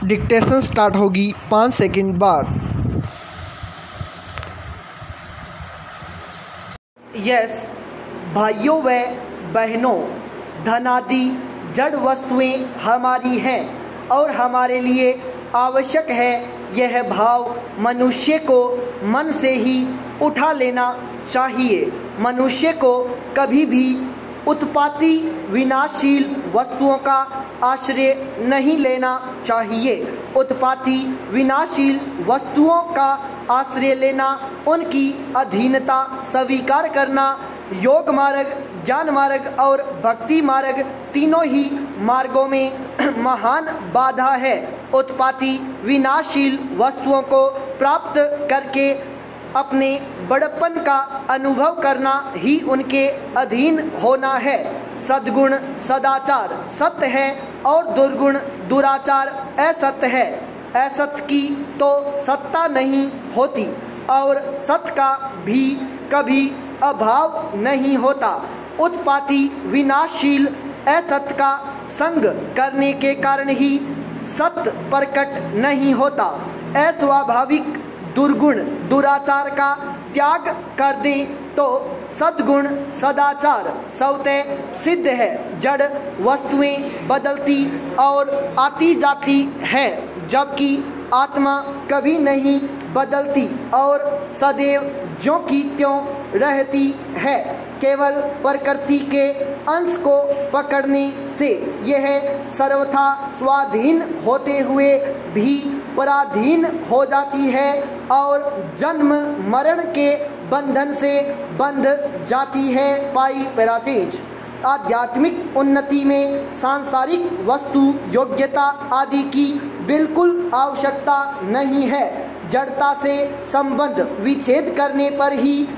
Dictation start होगी 5 second बाद। Yes भाइयों व बहनों, धनादि जड़ वस्तुएं हमारी हैं और हमारे लिए आवश्यक है यह भाव मनुष्य को मन से ही उठा लेना चाहिए। मनुष्य को कभी भी उत्पाती विनाशशील वस्तुओं का आश्रय नहीं लेना चाहिए। उत्पाती विनाशशील वस्तुओं का आश्रय लेना, उनकी अधीनता स्वीकार करना, योग मार्ग, ज्ञान मार्ग और भक्ति मार्ग तीनों ही मार्गों में महान बाधा है। उत्पाती विनाशशील वस्तुओं को प्राप्त करके अपने बड़प्पन का अनुभव करना ही उनके अधीन होना है। सद्गुण सदाचार सत्य है और दुर्गुण दुराचार असत्य है। असत्य की तो सत्ता नहीं होती और सत्य का भी कभी अभाव नहीं होता। उत्पाती विनाशशील असत्य का संग करने के कारण ही सत्य प्रकट नहीं होता। अस्वाभाविक दुर्गुण दुराचार का त्याग कर दे तो सद्गुण सदाचार स्वतः सिद्ध है। जड़ वस्तुएं बदलती और आती जाती है, जबकि आत्मा कभी नहीं बदलती और सदैव ज्यों की त्यों रहती है। केवल प्रकृति के अंश को पकड़ने से यह सर्वथा स्वाधीन होते हुए भी पराधीन हो जाती है और जन्म मरण के बंधन से बंध जाती है। पाई पैराचेज। आध्यात्मिक उन्नति में सांसारिक वस्तु योग्यता आदि की बिल्कुल आवश्यकता नहीं है। जड़ता से संबंध विच्छेद करने पर ही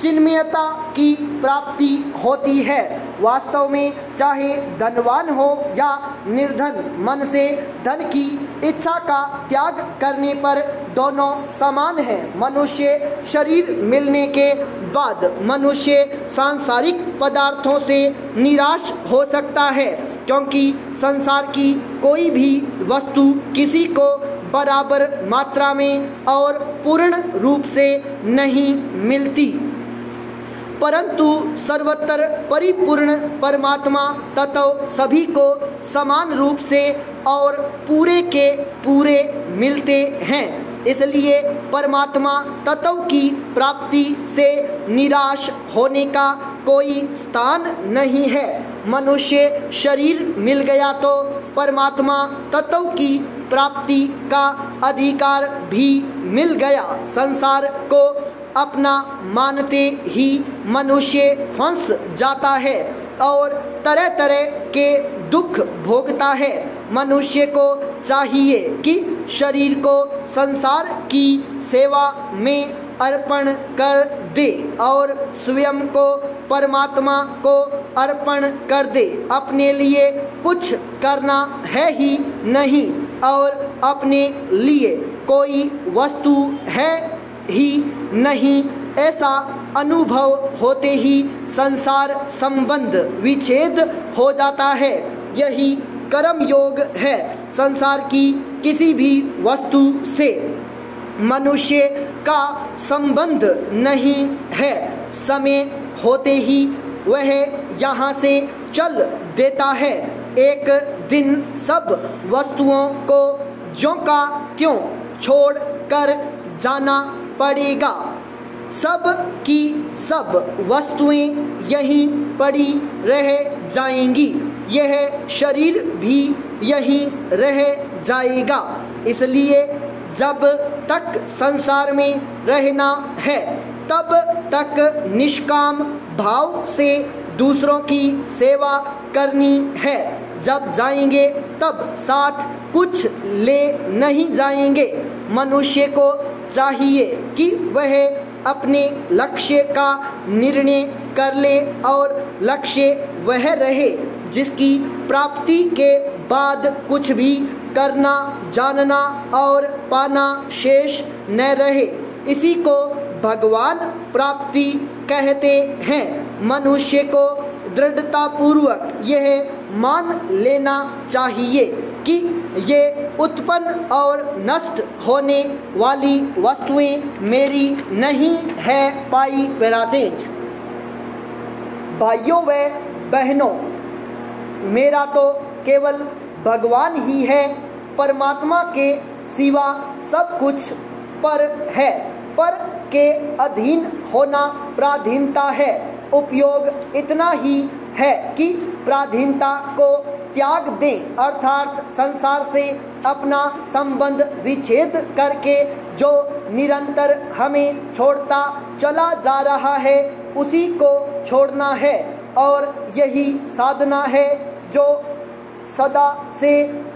चिन्मयता की प्राप्ति होती है। वास्तव में चाहे धनवान हो या निर्धन, मन से धन की इच्छा का त्याग करने पर दोनों समान हैं। मनुष्य शरीर मिलने के बाद मनुष्य सांसारिक पदार्थों से निराश हो सकता है, क्योंकि संसार की कोई भी वस्तु किसी को बराबर मात्रा में और पूर्ण रूप से नहीं मिलती, परंतु सर्वत्र परिपूर्ण परमात्मा तत्व सभी को समान रूप से और पूरे के पूरे मिलते हैं। इसलिए परमात्मा तत्व की प्राप्ति से निराश होने का कोई स्थान नहीं है। मनुष्य शरीर मिल गया तो परमात्मा तत्व की प्राप्ति का अधिकार भी मिल गया। संसार को अपना मानते ही मनुष्य फंस जाता है और तरह तरह के दुख भोगता है। मनुष्य को चाहिए कि शरीर को संसार की सेवा में अर्पण कर दे और स्वयं को परमात्मा को अर्पण कर दे। अपने लिए कुछ करना है ही नहीं और अपने लिए कोई वस्तु है ही नहीं, ऐसा अनुभव होते ही संसार संबंध विच्छेद हो जाता है। यही कर्म योग है। संसार की किसी भी वस्तु से मनुष्य का संबंध नहीं है। समय होते ही वह यहाँ से चल देता है। एक दिन सब वस्तुओं को ज्यों का त्यों छोड़ कर जाना पड़ेगा। सब की सब वस्तुएं यहीं पड़ी रह जाएंगी। यह शरीर भी यहीं रह जाएगा। इसलिए जब तक संसार में रहना है तब तक निष्काम भाव से दूसरों की सेवा करनी है। जब जाएंगे तब साथ कुछ ले नहीं जाएंगे। मनुष्य को चाहिए कि वह अपने लक्ष्य का निर्णय कर ले और लक्ष्य वह रहे जिसकी प्राप्ति के बाद कुछ भी करना, जानना और पाना शेष न रहे। इसी को भगवान प्राप्ति कहते हैं। मनुष्य को दृढ़तापूर्वक यह मान लेना चाहिए कि ये उत्पन्न और नष्ट होने वाली वस्तुएं मेरी नहीं है। पाई पैरासेज। भाइयों व बहनों, मेरा तो केवल भगवान ही है। परमात्मा के सिवा सब कुछ पर है। पर के अधीन होना पराधीनता है। उपयोग इतना ही है कि पराधीनता को त्याग दें, अर्थात संसार से अपना संबंध विच्छेद करके जो निरंतर हमें छोड़ता चला जा रहा है उसी को छोड़ना है। और यही साधना है। जो सदा से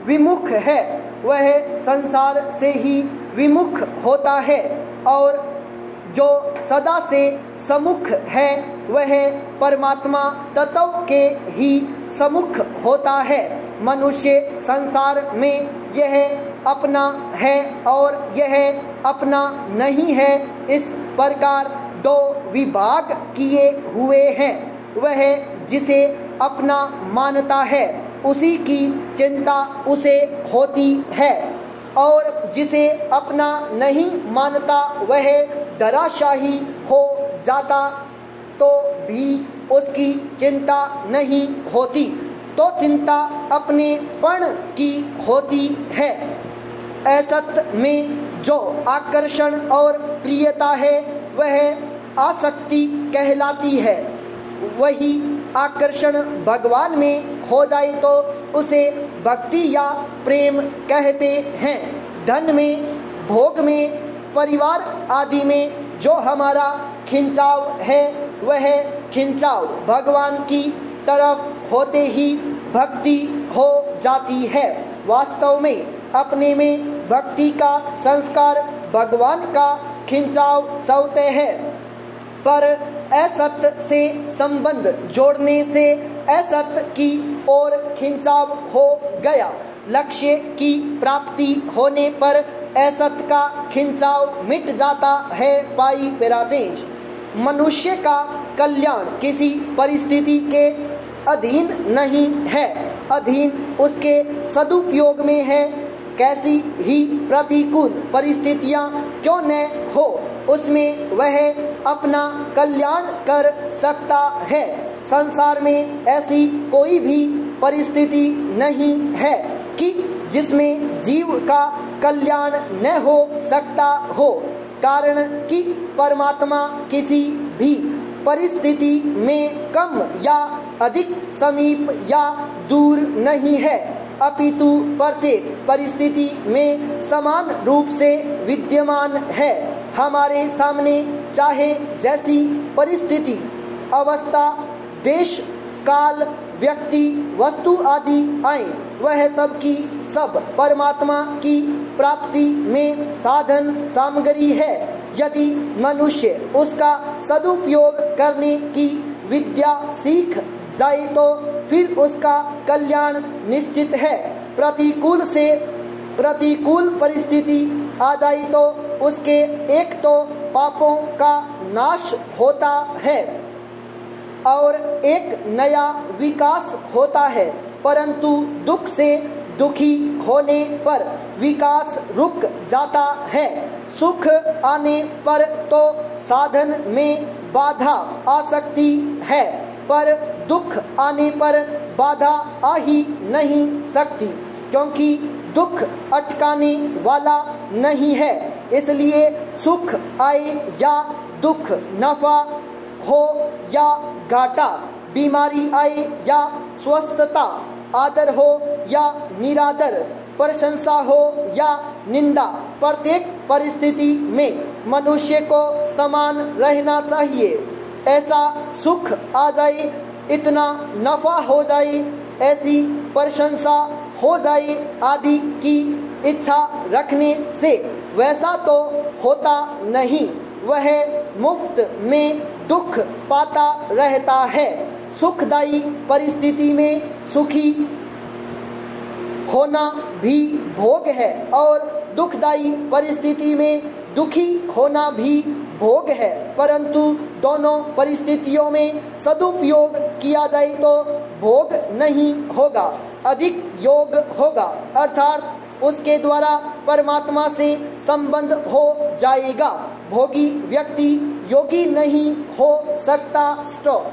विमुख है वह संसार से ही विमुख होता है, और जो सदा से सम्मुख है वह परमात्मा तत्व के ही सम्मुख होता है। मनुष्य संसार में यह अपना है और यह अपना नहीं है, इस प्रकार दो विभाग किए हुए हैं। वह जिसे अपना मानता है उसी की चिंता उसे होती है, और जिसे अपना नहीं मानता वह धराशायी हो जाता तो भी उसकी चिंता नहीं होती। तो चिंता अपने पण की होती है। असत में जो आकर्षण और प्रियता है वह आसक्ति कहलाती है। वही आकर्षण भगवान में हो जाए तो उसे भक्ति या प्रेम कहते हैं। धन में, भोग में, परिवार आदि में जो हमारा खिंचाव है वह खिंचाव भगवान की तरफ होते ही भक्ति हो जाती है। वास्तव में अपने में भक्ति का संस्कार भगवान का खिंचाव स्वतः है, पर असत से संबंध जोड़ने से असत की ओर खिंचाव हो गया। लक्ष्य की प्राप्ति होने पर असत का खिंचाव मिट जाता है। पाई पैरासेज। मनुष्य का कल्याण किसी परिस्थिति के अधीन नहीं है, अधीन उसके सदुपयोग में है। कैसी ही प्रतिकूल परिस्थितियां क्यों न हो, उसमें वह अपना कल्याण कर सकता है। संसार में ऐसी कोई भी परिस्थिति नहीं है कि जिसमें जीव का कल्याण न हो सकता हो, कारण कि परमात्मा किसी भी परिस्थिति में कम या अधिक समीप या दूर नहीं है, अपितु प्रत्येक परिस्थिति में समान रूप से विद्यमान है। हमारे सामने चाहे जैसी परिस्थिति, अवस्था, देश, काल, व्यक्ति, वस्तु आदि आए, वह सब की सब परमात्मा की प्राप्ति में साधन सामग्री है। यदि मनुष्य उसका सदुपयोग करने की विद्या सीख जाए तो फिर उसका कल्याण निश्चित है। प्रतिकूल से प्रतिकूल परिस्थिति आ जाए तो उसके एक तो पापों का नाश होता है और एक नया विकास होता है, परंतु दुख से दुखी होने पर विकास रुक जाता है। सुख आने पर तो साधन में बाधा आ सकती है, पर दुख आने पर बाधा आ ही नहीं सकती, क्योंकि दुख अटकाने वाला नहीं है। इसलिए सुख आए या दुख, नफा हो या घाटा, बीमारी आए या स्वस्थता, आदर हो या निरादर, प्रशंसा हो या निंदा, प्रत्येक परिस्थिति में मनुष्य को समान रहना चाहिए। ऐसा सुख आ जाए, इतना नफा हो जाए, ऐसी प्रशंसा हो जाए आदि की इच्छा रखने से वैसा तो होता नहीं, वह मुफ्त में दुख पाता रहता है। सुखदायी परिस्थिति में सुखी होना भी भोग है और दुखदायी परिस्थिति में दुखी होना भी भोग है, परंतु दोनों परिस्थितियों में सदुपयोग किया जाए तो भोग नहीं होगा। अधिक योग होगा, अर्थात उसके द्वारा परमात्मा से संबंध हो जाएगा। भोगी व्यक्ति योगी नहीं हो सकता। स्टॉप।